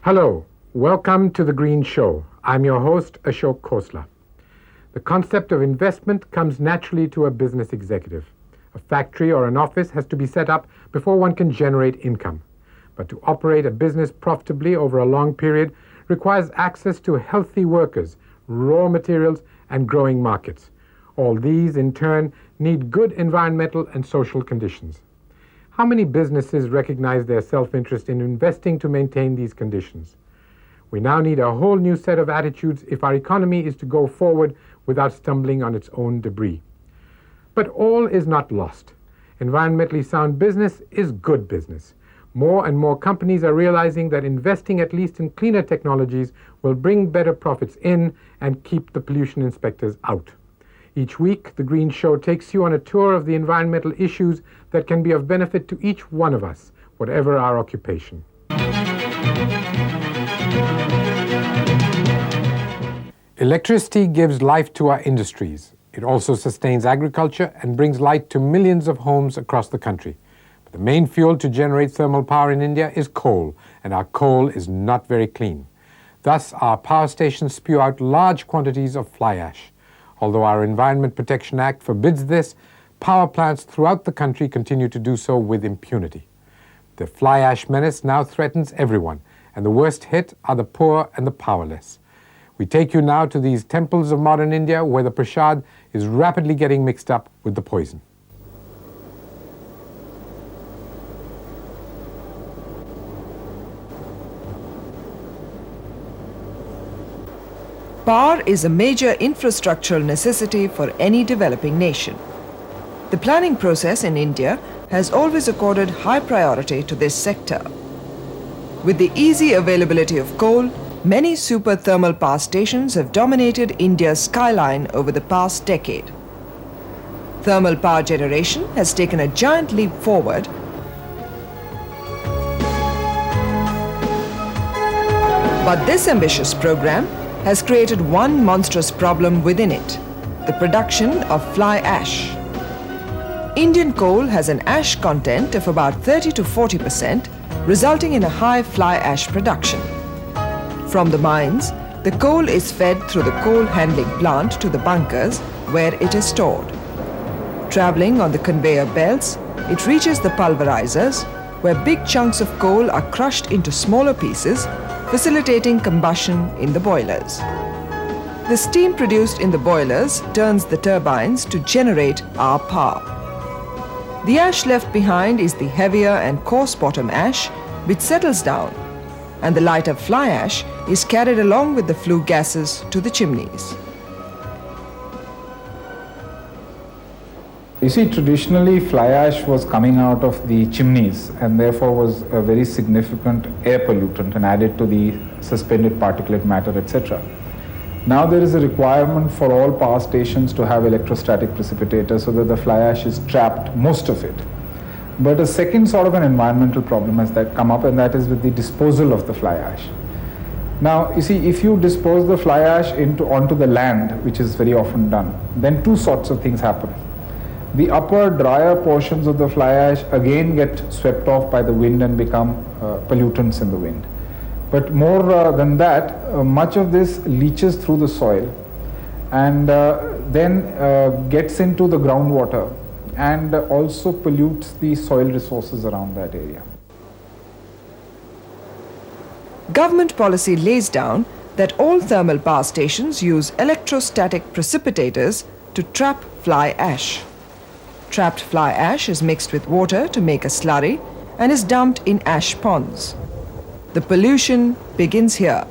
Hello, welcome to The Green Show. I'm your host, Ashok Khosla. The concept of investment comes naturally to a business executive. A factory or an office has to be set up before one can generate income. But to operate a business profitably over a long period requires access to healthy workers, raw materials, and growing markets. All these, in turn, need good environmental and social conditions. How many businesses recognize their self-interest in investing to maintain these conditions? We now need a whole new set of attitudes if our economy is to go forward without stumbling on its own debris. But all is not lost. Environmentally sound business is good business. More and more companies are realizing that investing at least in cleaner technologies will bring better profits in and keep the pollution inspectors out. Each week, The Green Show takes you on a tour of the environmental issues that can be of benefit to each one of us, whatever our occupation. Electricity gives life to our industries. It also sustains agriculture and brings light to millions of homes across the country. But the main fuel to generate thermal power in India is coal, and our coal is not very clean. Thus, our power stations spew out large quantities of fly ash. Although our Environment Protection Act forbids this, power plants throughout the country continue to do so with impunity. The fly ash menace now threatens everyone, and the worst hit are the poor and the powerless. We take you now to these temples of modern India where the prasad is rapidly getting mixed up with the poison. Power is a major infrastructural necessity for any developing nation. The planning process in India has always accorded high priority to this sector. With the easy availability of coal, many super thermal power stations have dominated India's skyline over the past decade. Thermal power generation has taken a giant leap forward, but this ambitious program has created one monstrous problem within it: the production of fly ash. Indian coal has an ash content of about 30 to 40%, resulting in a high fly ash production. From the mines, the coal is fed through the coal handling plant to the bunkers where it is stored. Traveling on the conveyor belts, it reaches the pulverizers, where big chunks of coal are crushed into smaller pieces, facilitating combustion in the boilers. The steam produced in the boilers turns the turbines to generate our power. The ash left behind is the heavier and coarse bottom ash, which settles down, and the lighter fly ash is carried along with the flue gases to the chimneys. You see, traditionally fly ash was coming out of the chimneys and therefore was a very significant air pollutant and added to the suspended particulate matter, etc. Now there is a requirement for all power stations to have electrostatic precipitators so that the fly ash is trapped, most of it. But a second sort of an environmental problem has come up, and that is with the disposal of the fly ash. Now, you see, if you dispose the fly ash onto the land, which is very often done, then two sorts of things happen. The upper, drier portions of the fly ash again get swept off by the wind and become pollutants in the wind. But more than that, much of this leaches through the soil and then gets into the groundwater and also pollutes the soil resources around that area. Government policy lays down that all thermal power stations use electrostatic precipitators to trap fly ash. Trapped fly ash is mixed with water to make a slurry and is dumped in ash ponds. The pollution begins here.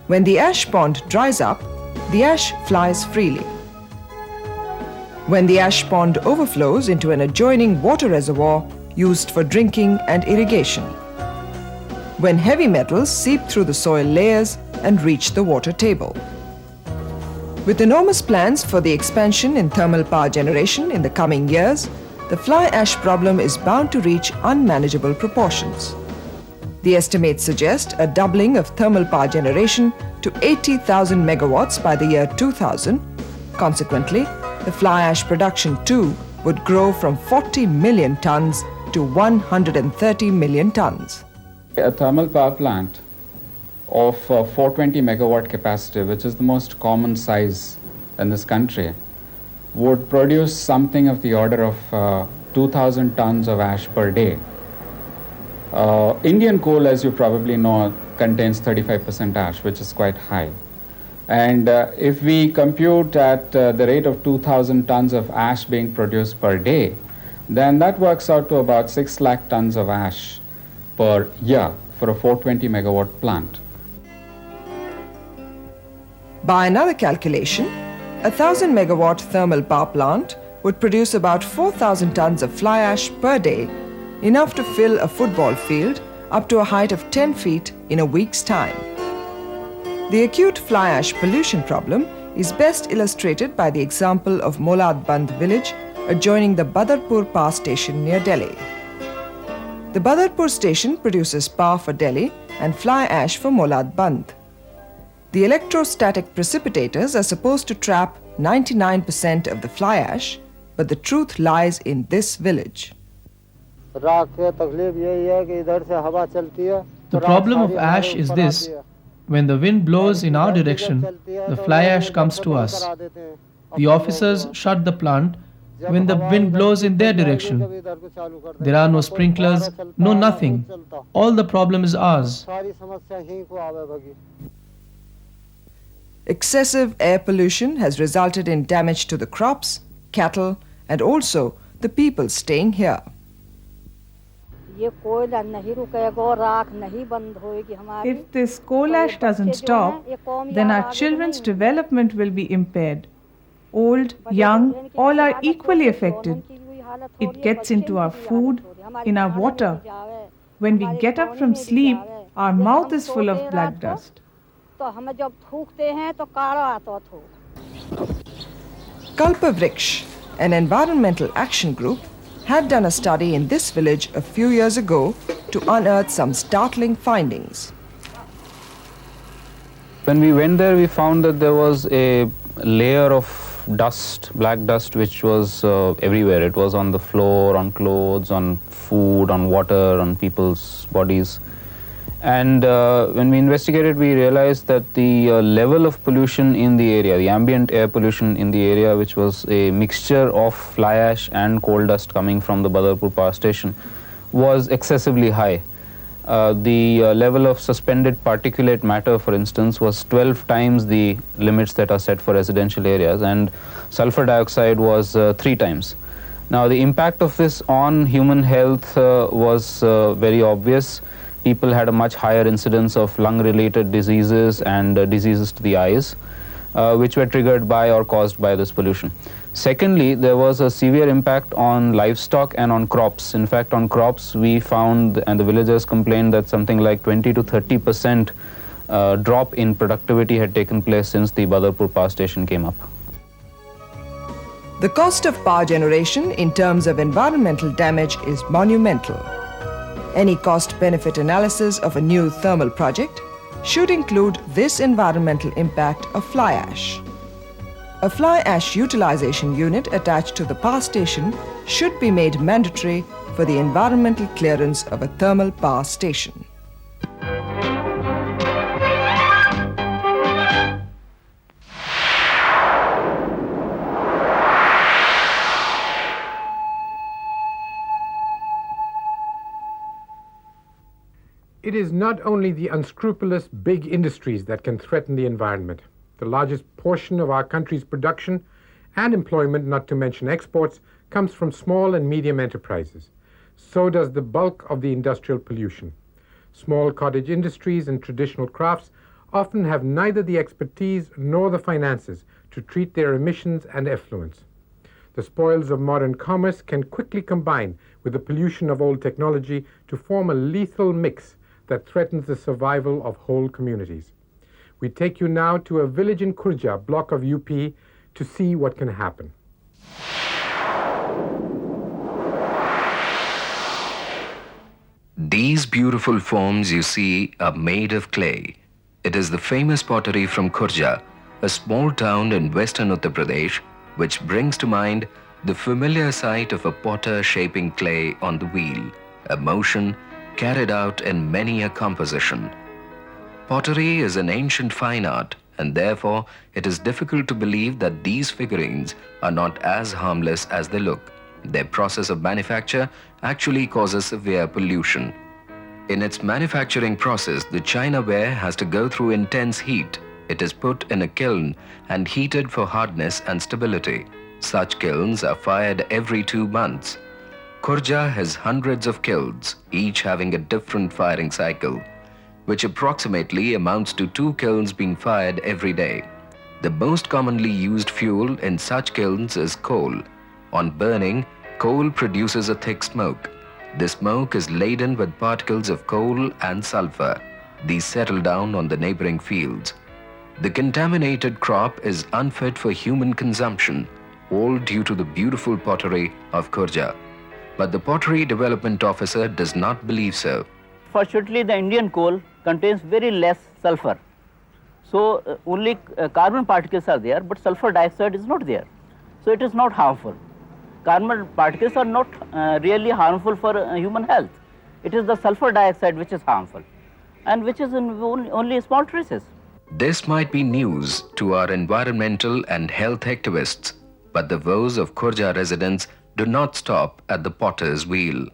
When the ash pond dries up, the ash flies freely. When the ash pond overflows into an adjoining water reservoir used for drinking and irrigation. When heavy metals seep through the soil layers and reach the water table. With enormous plans for the expansion in thermal power generation in the coming years, the fly ash problem is bound to reach unmanageable proportions. The estimates suggest a doubling of thermal power generation to 80,000 megawatts by the year 2000. Consequently, the fly ash production too would grow from 40 million tons to 130 million tons. A thermal power plant of 420 megawatt capacity, which is the most common size in this country, would produce something of the order of 2,000 tons of ash per day. Indian coal, as you probably know, contains 35% ash, which is quite high. And if we compute at the rate of 2,000 tons of ash being produced per day, then that works out to about 6 lakh tons of ash per year for a 420 megawatt plant. By another calculation, a 1,000 megawatt thermal power plant would produce about 4,000 tons of fly ash per day, enough to fill a football field up to a height of 10 feet in a week's time. The acute fly ash pollution problem is best illustrated by the example of Molad Band village adjoining the Badarpur power station near Delhi. The Badarpur station produces power for Delhi and fly ash for Molad Band. The electrostatic precipitators are supposed to trap 99% of the fly ash, but the truth lies in this village. The problem of ash is this: when the wind blows in our direction, the fly ash comes to us. The officers shut the plant when the wind blows in their direction. There are no sprinklers, no nothing. All the problem is ours. Excessive air pollution has resulted in damage to the crops, cattle, and also the people staying here. If this coal ash doesn't stop, then our children's development will be impaired. Old, young, all are equally affected. It gets into our food, in our water. When we get up from sleep, our mouth is full of black dust. Kalpavriksha, an environmental action group, had done a study in this village a few years ago to unearth some startling findings. When we went there, we found that there was a layer of dust, black dust, which was everywhere. It was on the floor, on clothes, on food, on water, on people's bodies. And when we investigated, we realized that the level of pollution in the area, the ambient air pollution in the area, which was a mixture of fly ash and coal dust coming from the Badarpur power station, was excessively high. The level of suspended particulate matter, for instance, was 12 times the limits that are set for residential areas, and sulfur dioxide was 3 times. Now, the impact of this on human health was very obvious. People had a much higher incidence of lung-related diseases and diseases to the eyes, which were triggered by or caused by this pollution. Secondly, there was a severe impact on livestock and on crops. In fact, on crops, we found, and the villagers complained, that something like 20 to 30% drop in productivity had taken place since the Badarpur power station came up. The cost of power generation in terms of environmental damage is monumental. Any cost-benefit analysis of a new thermal project should include this environmental impact of fly ash. A fly ash utilization unit attached to the power station should be made mandatory for the environmental clearance of a thermal power station. It is not only the unscrupulous big industries that can threaten the environment. The largest portion of our country's production And employment, not to mention exports, comes from small and medium enterprises. So does the bulk of the industrial pollution. Small cottage industries and traditional crafts often have neither the expertise nor the finances to treat their emissions and effluents. The spoils of modern commerce can quickly combine with the pollution of old technology to form a lethal mix that threatens the survival of whole communities. We take you now to a village in Khurja, block of UP, to see what can happen. These beautiful forms you see are made of clay. It is the famous pottery from Khurja, a small town in western Uttar Pradesh, which brings to mind the familiar sight of a potter shaping clay on the wheel, a motion carried out in many a composition. Pottery is an ancient fine art, and therefore it is difficult to believe that these figurines are not as harmless as they look. Their process of manufacture actually causes severe pollution. In its manufacturing process, the chinaware has to go through intense heat. It is put in a kiln and heated for hardness and stability. Such kilns are fired every 2 months. Khurja has hundreds of kilns, each having a different firing cycle, which approximately amounts to 2 kilns being fired every day. The most commonly used fuel in such kilns is coal. On burning, coal produces a thick smoke. The smoke is laden with particles of coal and sulfur. These settle down on the neighboring fields. The contaminated crop is unfit for human consumption, all due to the beautiful pottery of Khurja. But the pottery development officer does not believe so. Fortunately, the Indian coal contains very less sulfur. So only carbon particles are there, but sulfur dioxide is not there. So it is not harmful. Carbon particles are not really harmful for human health. It is the sulfur dioxide which is harmful, and which is in only small traces. This might be news to our environmental and health activists, but the woes of Khurja residents do not stop at the potter's wheel.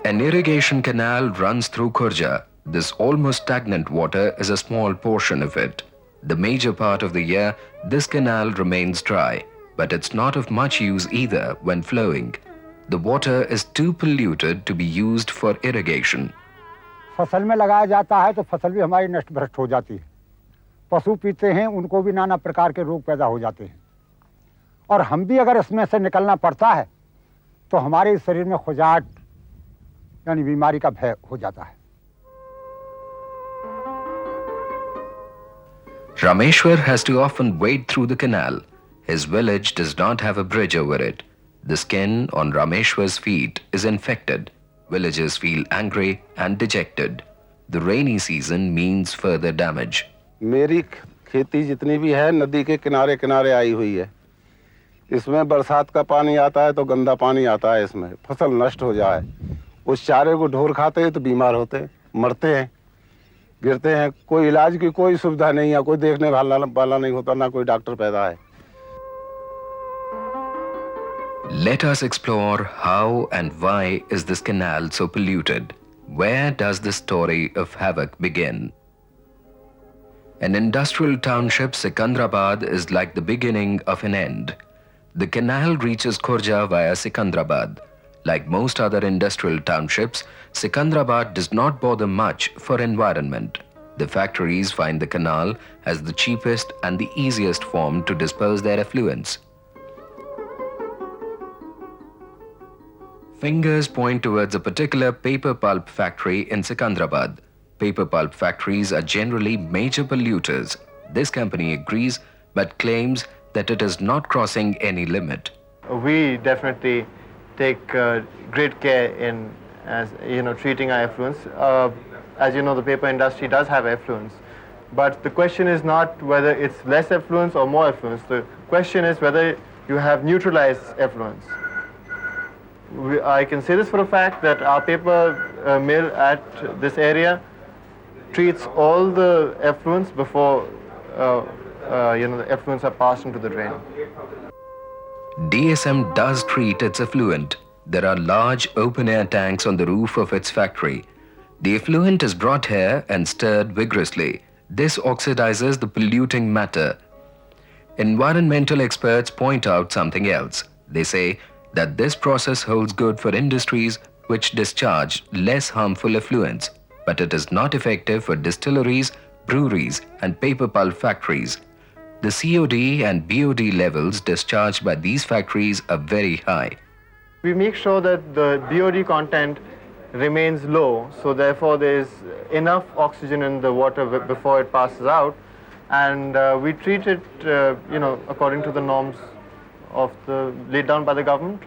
An irrigation canal runs through Khurja. This almost stagnant water is a small portion of it. The major part of the year, this canal remains dry, but it's not of much use either when flowing. The water is too polluted to be used for irrigation. फसल में लगाया जाता है तो फसल भी हमारी नष्ट भ्रष्ट हो जाती है। पशु पीते हैं, उनको भी नाना प्रकार के रोग पैदा हो जाते हैं। और हम भी अगर इसमें से निकलना पड़ता है तो हमारे शरीर में खुजाट यानी बीमारी का भय हो जाता है। Rameshwar has to often wade through the canal. His village does not have a bridge over it. The skin on Rameshwar's feet is infected. Villagers feel angry and dejected. The rainy season means further damage. मेरी खेती जितनी भी है नदी के किनारे किनारे आई हुई है। इसमें बरसात का पानी आता है तो गंदा पानी आता है, इसमें फसल नष्ट हो जाए। उस चारे को ढोर खाते हैं तो बीमार होते हैं, मरते हैं, गिरते हैं। कोई इलाज की कोई सुविधा नहीं है, कोई देखने वाला नहीं होता, ना कोई डॉक्टर पैदा है। Let us explore how and why is this canal so polluted. Where does the story of havoc begin? An industrial township, Sikandrabad, is like the beginning of an end. The canal reaches Khurja via Sikandrabad. Like most other industrial townships, Sikandrabad does not bother much for environment. The factories find the canal as the cheapest and the easiest form to disperse their effluents. Fingers point towards a particular paper pulp factory in Sikandrabad. Paper pulp factories are generally major polluters. This company agrees but claims that it is not crossing any limit. We definitely take great care in treating our effluents. As you know, the paper industry does have effluents, but the question is not whether it's less effluents or more effluents. The question is whether you have neutralized effluents. I can say this for a fact that our paper mill at this area treats all the effluents before the effluents are passed into the drain. DSM does treat its effluent. There are large open-air tanks on the roof of its factory. The effluent is brought here and stirred vigorously. This oxidizes the polluting matter. Environmental experts point out something else. They say that this process holds good for industries which discharge less harmful effluents, but it is not effective for distilleries, breweries, and paper pulp factories. The COD and BOD levels discharged by these factories are very high. We make sure that the BOD content remains low, so therefore there is enough oxygen in the water before it passes out, and we treat it, according to the norms laid down by the government.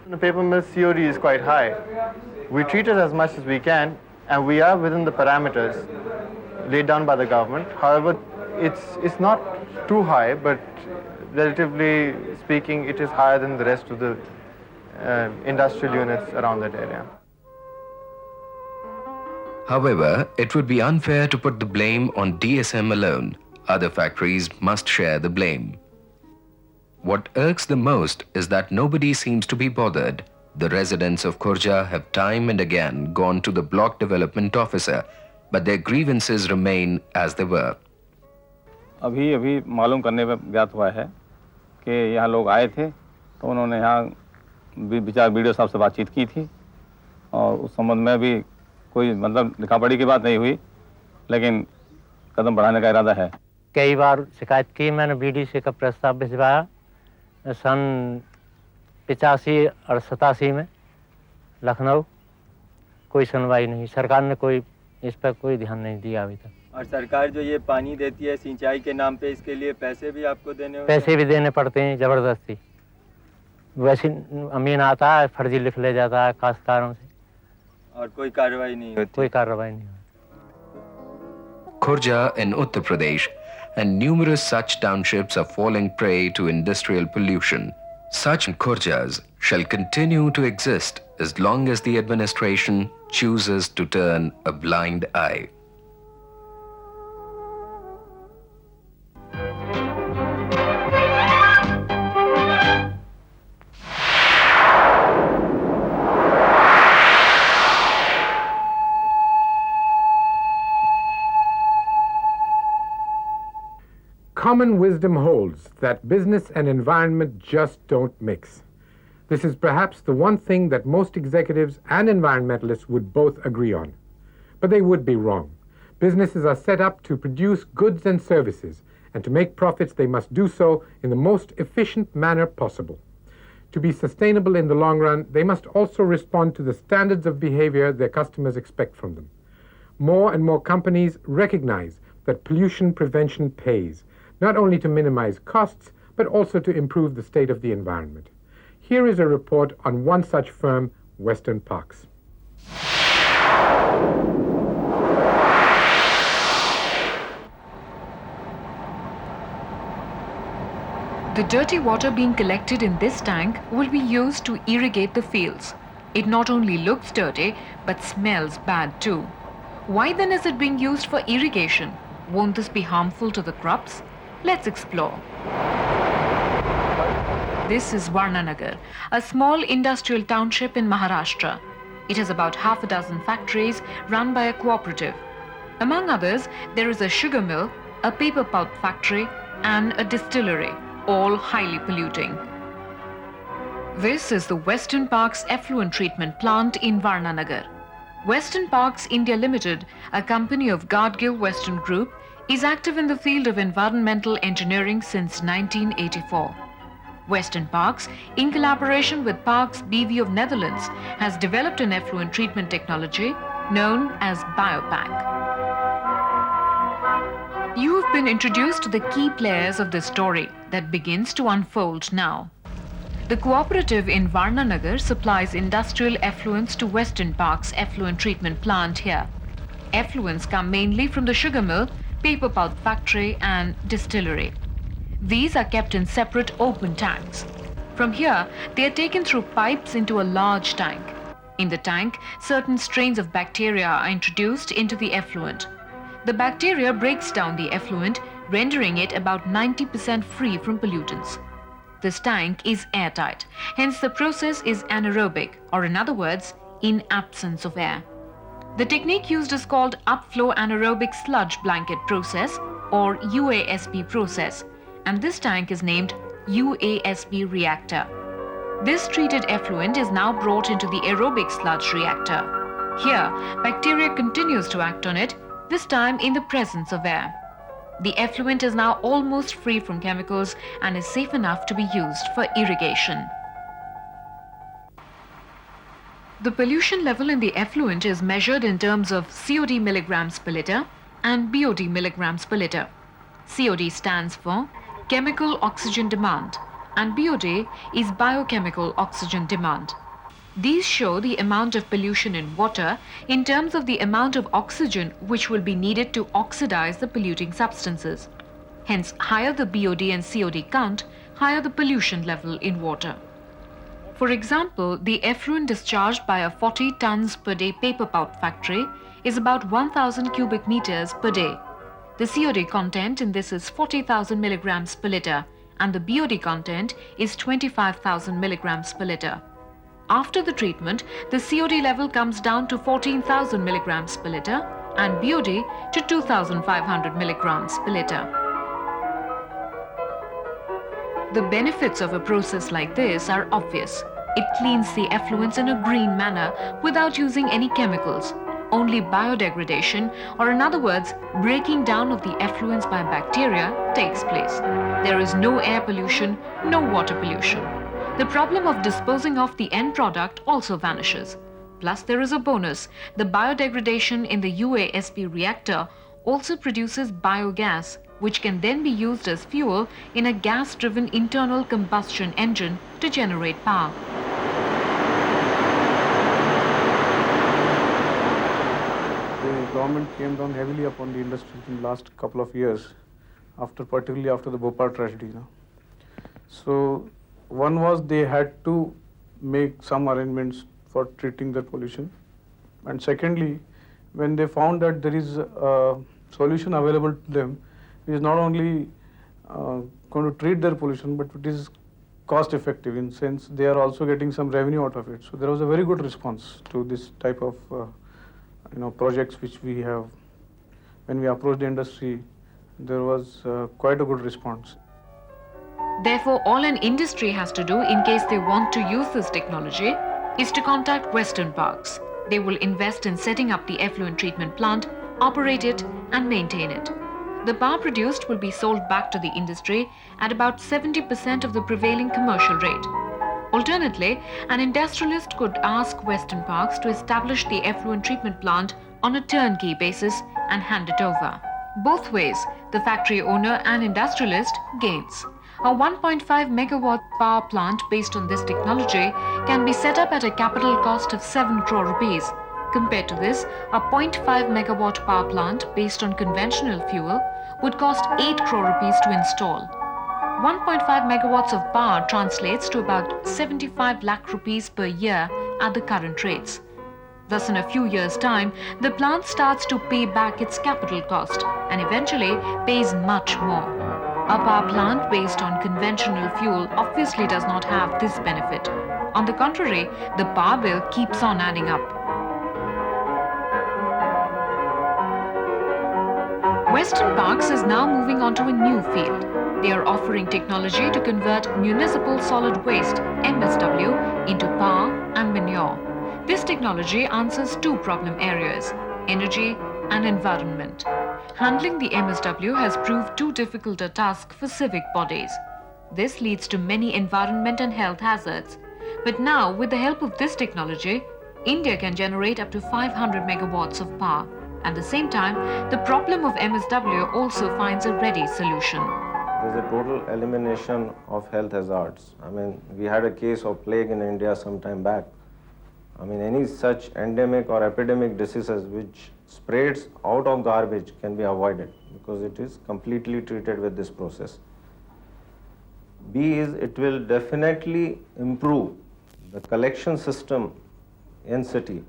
The paper mill's COD is quite high. We treat it as much as we can, and we are within the parameters laid down by the government. However, it's not too high, but relatively speaking, it is higher than the rest of the industrial units around that area. However, it would be unfair to put the blame on DSM alone. Other factories must share the blame. What irks the most is that nobody seems to be bothered. The residents of Khurja have time and again gone to the block development officer, but their grievances remain as they were. अभी मालूम करने पर ज्ञात हुआ है कि यहाँ लोग आए थे, तो उन्होंने यहाँ विचार वीडियो साहब से बातचीत की थी, और उस संबंध में भी कोई लिखा-पढ़ी की बात नहीं हुई, लेकिन कदम बढ़ाने का इरादा है। कई बार शिकायत की मैंने, बीडीसी का प्रस्ताव भिजवाया सन 85 और 87 में लखनऊ, कोई सुनवाई नहीं, सरकार ने कोई इस पर कोई ध्यान नहीं दिया अभी तक। और सरकार जो ये पानी देती है सिंचाई के नाम पे, इसके लिए पैसे भी आपको देने होते हैं? पैसे भी देने पड़ते हैं जबरदस्ती, वैसे अमीन आता है फर्जी लिख ले जाता है काश्तकारों से, और कोई कार्रवाई नहीं होती? कोई कार्रवाई नहीं होती। Khurja in Uttar Pradesh and numerous such townships are falling prey to industrial pollution. Such Khurjas shall continue to exist as long as the administration chooses to turn a blind eye. Common wisdom holds that business and environment just don't mix. This is perhaps the one thing that most executives and environmentalists would both agree on. But they would be wrong. Businesses are set up to produce goods and services, and to make profits they must do so in the most efficient manner possible. To be sustainable in the long run, they must also respond to the standards of behavior their customers expect from them. More and more companies recognize that pollution prevention pays, not only to minimize costs, but also to improve the state of the environment. Here is a report on one such firm, Western Parks. The dirty water being collected in this tank will be used to irrigate the fields. It not only looks dirty, but smells bad too. Why then is it being used for irrigation? Won't this be harmful to the crops? Let's explore. This is Varnanagar, a small industrial township in Maharashtra. It has about half a dozen factories run by a cooperative. Among others, there is a sugar mill, a paper pulp factory, and a distillery, all highly polluting. This is the Western Parks Effluent Treatment Plant in Varnanagar. Western Parks India Limited, a company of Gadgil Western Group, is active in the field of environmental engineering since 1984. Western Parks, in collaboration with Parks BV of Netherlands, has developed an effluent treatment technology known as Biopack. You have been introduced to the key players of this story that begins to unfold now. The cooperative in Varnanagar supplies industrial effluents to Western Parks Effluent Treatment Plant here. Effluents come mainly from the sugar mill, paper pulp factory and distillery. These are kept in separate open tanks. From here, they are taken through pipes into a large tank. In the tank, certain strains of bacteria are introduced into the effluent. The bacteria breaks down the effluent, rendering it about 90% free from pollutants. This tank is airtight, hence the process is anaerobic, or in other words, in absence of air. The technique used is called upflow anaerobic sludge blanket process, or UASB process, and this tank is named UASB reactor. This treated effluent is now brought into the aerobic sludge reactor. Here, bacteria continues to act on it, this time in the presence of air. The effluent is now almost free from chemicals and is safe enough to be used for irrigation. The pollution level in the effluent is measured in terms of COD milligrams per litre and BOD milligrams per litre. COD stands for chemical oxygen demand and BOD is biochemical oxygen demand. These show the amount of pollution in water in terms of the amount of oxygen which will be needed to oxidize the polluting substances. Hence, higher the BOD and COD count, higher the pollution level in water. For example, the effluent discharged by a 40 tons per day paper pulp factory is about 1,000 cubic meters per day. The COD content in this is 40,000 milligrams per litre and the BOD content is 25,000 milligrams per litre. After the treatment, the COD level comes down to 14,000 milligrams per litre and BOD to 2,500 milligrams per litre. The benefits of a process like this are obvious. It cleans the effluents in a green manner without using any chemicals. Only biodegradation, or in other words, breaking down of the effluents by bacteria, takes place. There is no air pollution, no water pollution. The problem of disposing of the end product also vanishes. Plus, there is a bonus. The biodegradation in the UASB reactor also produces biogas, which can then be used as fuel in a gas-driven internal combustion engine to generate power. The government came down heavily upon the industry in the last couple of years, particularly after the Bhopal tragedy. So one was they had to make some arrangements for treating the pollution, and secondly, when they found that there is a solution available to them, it is not only going to treat their pollution, but it is cost effective in sense they are also getting some revenue out of it. So there was a very good response to this type of projects which we have. When we approached the industry, there was quite a good response. Therefore, all an industry has to do in case they want to use this technology is to contact Western Parks. They will invest in setting up the effluent treatment plant, operate it and maintain it. The power produced will be sold back to the industry at about 70% of the prevailing commercial rate. Alternately, an industrialist could ask Western Parks to establish the effluent treatment plant on a turnkey basis and hand it over. Both ways, the factory owner and industrialist gains. A 1.5 megawatt power plant based on this technology can be set up at a capital cost of 7 crore rupees. Compared to this, a 0.5 megawatt power plant based on conventional fuel would cost 8 crore rupees to install. 1.5 megawatts of power translates to about 75 lakh rupees per year at the current rates. Thus, in a few years' time, the plant starts to pay back its capital cost and eventually pays much more. A power plant based on conventional fuel obviously does not have this benefit. On the contrary, the power bill keeps on adding up. Western Parks is now moving on to a new field. They are offering technology to convert municipal solid waste, MSW, into power and manure. This technology answers two problem areas: energy and environment. Handling the MSW has proved too difficult a task for civic bodies. This leads to many environment and health hazards. But now, with the help of this technology, India can generate up to 500 megawatts of power. At the same time, the problem of MSW also finds a ready solution. There's a total elimination of health hazards. We had a case of plague in India some time back. Any such endemic or epidemic diseases which spreads out of garbage can be avoided because it is completely treated with this process. B is it will definitely improve the collection system in city.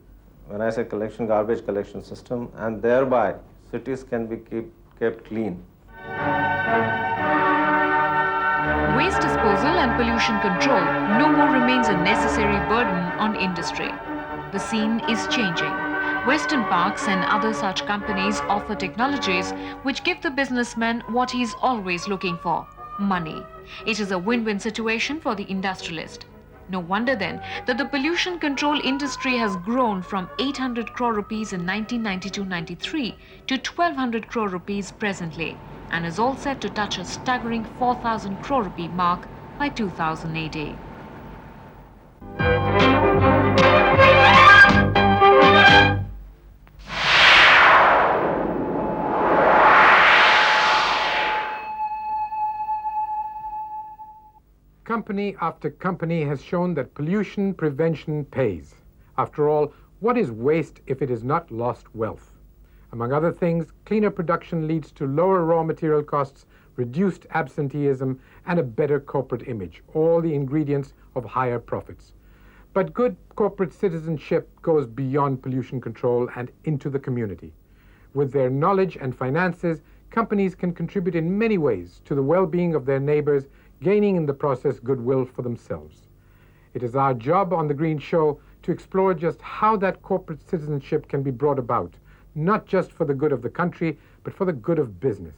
When I say garbage collection system, and thereby cities can be kept clean. Waste disposal and pollution control no more remains a necessary burden on industry. The scene is changing. Western Parks and other such companies offer technologies which give the businessman what he is always looking for: money. It is a win-win situation for the industrialist. No wonder then that the pollution control industry has grown from 800 crore rupees in 1992-93 to 1200 crore rupees presently, and is all set to touch a staggering 4,000 crore rupee mark by 2080. Company after company has shown that pollution prevention pays. After all, what is waste if it is not lost wealth? Among other things, cleaner production leads to lower raw material costs, reduced absenteeism, and a better corporate image, all the ingredients of higher profits. But good corporate citizenship goes beyond pollution control and into the community. With their knowledge and finances, companies can contribute in many ways to the well-being of their neighbors, gaining in the process goodwill for themselves. It is our job on The Green Show to explore just how that corporate citizenship can be brought about, not just for the good of the country, but for the good of business.